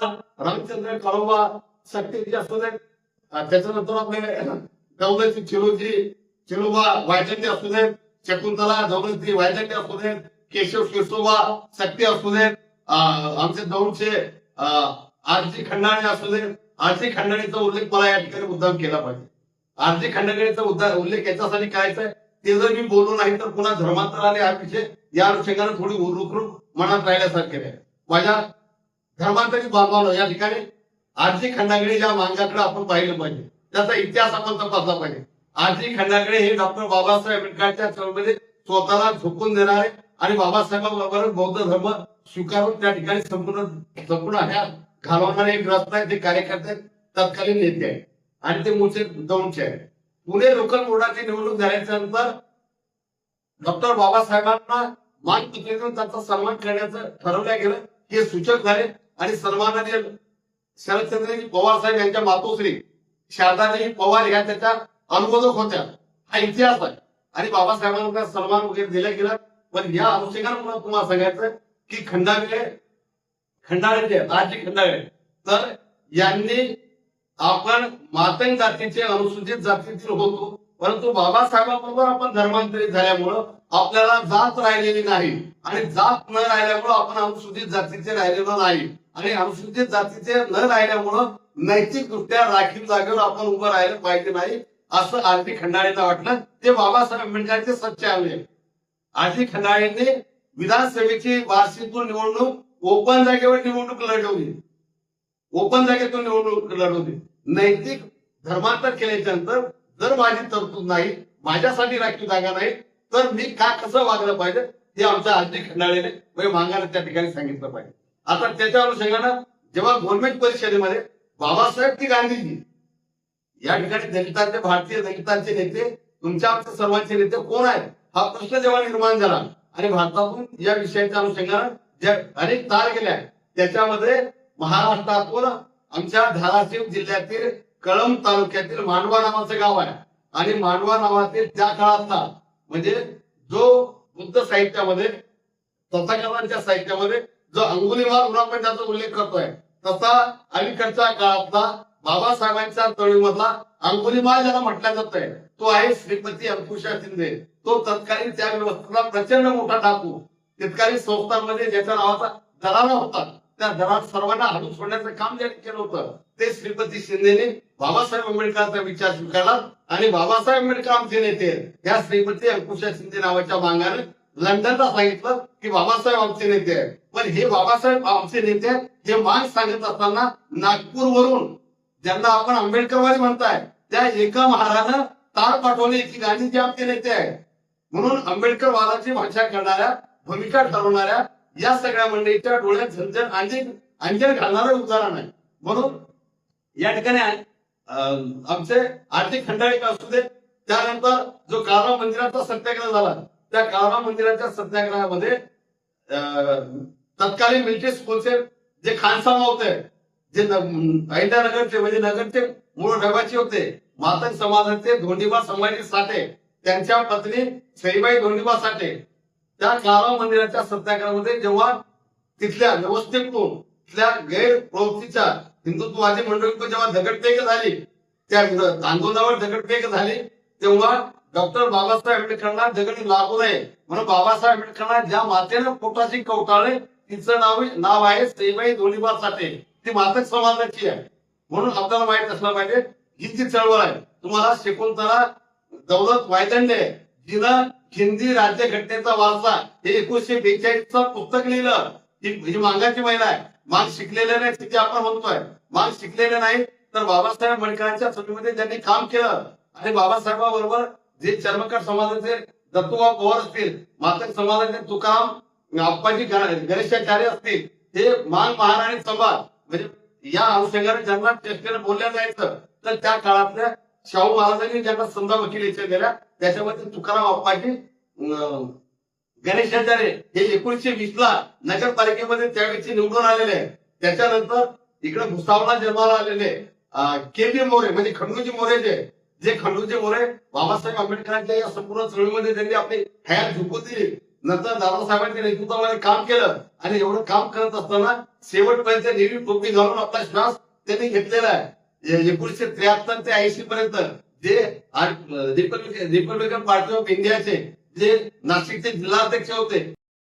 रामचंद्र कळंबा शक्तीचे असू दे, त्याच्यानंतर आपले दौलती चिरोबा वायजंती असू दे, शकुंतला दौलती वायजंती असू दे, केशव शिरसोबा शक्ती असू दे, आमचे दौडचे आरजी खंडाणे असू दे. आरजी खंडाणीचा उल्लेख मला या ठिकाणी मुद्दाम केला पाहिजे. आरजी खंडाणीचा उल्लेख याच्यासाठी करायचा आहे, ते जर मी बोललो नाही तर पुन्हा धर्मांतराने हा विषय या अनुषंगाने थोडी रुखरुख मनात राहिल्यासारखे आहे. माझ्या धर्मांतरित बांधवांनो, या ठिकाणी आरजी खंडागळे ज्या मांगाकडे आपण पाहिलं पाहिजे, त्याचा इतिहास आपण तपासला पाहिजे. आरजी खंडागळे हे डॉक्टर बाबासाहेब आंबेडकरांच्या चळवळीमध्ये स्वतःला झोकून देणारे आणि बाबासाहेबांबरोबर बौद्ध धर्म स्वीकारून त्या ठिकाणी संपूर्ण हयात घालवणारे एक ग्रस्त आहेत, ते कार्यकर्ते तत्कालीन नेते आहेत आणि ते मूळचे दौंडचे आहेत. पुणे लोकल बोर्डाची निवडणूक झाल्याच्या नंतर डॉक्टर बाबासाहेबांना मानपत्र देऊन त्यांचा सन्मान करण्याचं ठरवलं गेलं. हे सूचक झाले आणि सन्माननीय शरदचंद्रजी पवार साहेब यांच्या मातोश्री शारदाजी पवार या त्याच्या अनुमोदक होत्या. हा इतिहास आहे आणि बाबासाहेबांना सन्मान वगैरे दिला गेला. पण या अनुषंगाने तुम्हाला सांगायचं की खंडागळे आजी खंडागळे तर यांनी आपण मातंग जातीचे अनुसूचित जातीतील होतो, परंतु बाबासाहेबांबरोबर आपण धर्मांतरित झाल्यामुळं आपल्याला जात राहिलेली नाही आणि जात न राहिल्यामुळं आपण अनुसूचित जातीचे राहिलेलो नाही आणि अनुसूचित जातीचे न राहिल्यामुळं नैतिक दृष्ट्या राखीव जागेवर आपण उभं राहिलं पाहिजे नाही असं आरती खंडाळेला वाटलं. ते बाबासाहेब आंबेडकरांचे सच्चे आले. आरती खंडाळेंनी विधानसभेची वार्षिकून निवडणूक ओपन जागेवर निवडणूक लढवली, ओपन जागेतून निवडणूक लढवली. नैतिक धर्मांतर केल्याच्या नंतर जर माझी तरतूद नाही, माझ्यासाठी राखीव जागा नाही, तर मी का कसं वागलं पाहिजे हे आमच्या आजी खंडाळेने मांगाला त्या ठिकाणी सांगितलं पाहिजे. आता त्याच्या अनुषंगानं जेव्हा गव्हर्नमेंट परिषदेमध्ये बाबासाहेब की गांधीजी या ठिकाणी दलितांचे भारतीय दलितांचे नेते तुमच्या आमच्या सर्वांचे नेते कोण आहेत हा प्रश्न जेव्हा निर्माण झाला आणि भारतातून या विषयाच्या अनुषंगानं ज्या अनेक तार गेल्या त्याच्यामध्ये महाराष्ट्रातून आमच्या धाराशिव जिल्ह्यातील कळंब तालुक्यातील मांडवा नावाचं गाव आहे आणि मांडवा नावातील त्या काळातला म्हणजे जो बुद्ध साहित्यामध्ये तथागतांच्या साहित्यामध्ये जो अंगुलीमाल म्हणून आपण त्याचा उल्लेख करतोय तसा अलीकडच्या काळातला बाबासाहेबांच्या तळीमधला अंगुलीमाल ज्याला म्हटलं जात आहे तो आहे श्रीमती अंकुशा शिंदे. तो तत्कालीन त्या व्यवस्थेला प्रचंड मोठा टाकू तत्कालीन संस्थांमध्ये ज्याच्या नावाचा दरारा होता त्या दरात सर्वांना हाडून सोडण्याचं काम ज्यांनी केलं होतं ते श्रीमती शिंदेने बाबासाहेब आंबेडकरांचा विचार स्वीकारला आणि बाबासाहेब आंबेडकर आमचे नेते या श्रीमती अंकुशा शिंदे नावाच्या मांगाने लंडनला सांगितलं की बाबासाहेब आमचे नेते आहेत. पण हे बाबासाहेब आमचे नेते हे मांग सांगत असताना नागपूरवरून ज्यांना आपण आंबेडकरवादी म्हणताय त्या एका महारानं तार पाठवली की गांधीजी आमचे नेते आहेत. म्हणून आंबेडकर वादाची भाषा करणाऱ्या भूमिका ठरवणाऱ्या या सगळ्या मंडळीच्या डोळ्यात झंझण अंजन घालणारं उदाहरण आहे. म्हणून या ठिकाणी आमचे आर्थिक खंडाळी असू दे, त्यानंतर जो काळाराम मंदिराचा सत्याग्रह झाला त्या काळाराम मंदिराच्या सत्याग्रहामध्ये तत्कालीन मिलिटरी स्कूलचे जे खानसामा होते जे अहिल्यानगरचे म्हणजे नगरचे मूळ रहिवासी होते मातंग समाजाचे धोंडीबा संभाजी साठे त्यांच्या पत्नी सईबाई धोंडीबा साठे त्या काळाराम मंदिराच्या सत्याग्रहामध्ये जेव्हा तिथल्या व्यवस्थेतून तिथल्या गैरप्रवृत्तीच्या हिंदुत्ववादी मंडळींकडून जेव्हा दगडफेक झाली त्या आंदोलनावर दगडफेक झाली तेव्हा डॉक्टर बाबासाहेब आंबेडकरांना दगड लागू नये म्हणून बाबासाहेब आंबेडकरांना ज्या मातेनं पोटाशी कवटाळले तिचं नाव आहे सईबाई धोंडीबा साठे. ती मातक समाजाची आहे. म्हणून आपल्याला माहित असलं पाहिजे ही जी चळवळ आहे तुम्हाला शकुंतला दौलत वायदंडे जिनं हिंदी राज्यघटनेचा वारसा हे 1942चं पुस्तक लिहिलं. ही मांगाची महिला आहे. माग शिकलेले नाही तिथे आपण म्हणतोय माग शिकलेले नाही तर बाबासाहेब आंबेडकरांच्या चळवळीमध्ये ज्यांनी काम केलं आणि बाबासाहेबांबरोबर जे चर्मकार समाजाचे दत्तूबा पवार असतील मातक समाजाचे तुकाराम आप्पाजी गणेशाचार्य असतील हे मान महाराणी समाज म्हणजे या अनुषंगाने ज्यांना चेष्टेने बोलल्या जायचं तर त्या काळातल्या शाहू महाराजांनी ज्यांना समजा वकिलीच्या दिल्या त्याच्यामध्ये तुकाराम आप्पाजी गणेशाचार्य हे 1920ला नगरपालिकेमध्ये त्यावेळी निवडून आलेले आहे. त्याच्यानंतर इकडे भुसावळला जन्माला आलेले के.बी. मोरे म्हणजे खंडूजी मोरे जे खंडूजी मोरे बाबासाहेब आंबेडकरांच्या या संपूर्ण चळवळीमध्ये त्यांनी आपली हयात झुकून दिली. नंतर दादासाहेबांच्या नेतृत्वामध्ये काम केलं आणि एवढं काम करत असताना शेवटपर्यंत नेहमी टोपी घालून आपला श्वास त्यांनी घेतलेला आहे. 1973 ते 80 पर्यंत जे रिपब्लिकन पार्टी ऑफ इंडियाचे जे नाशिकचे जिल्हाध्यक्ष होते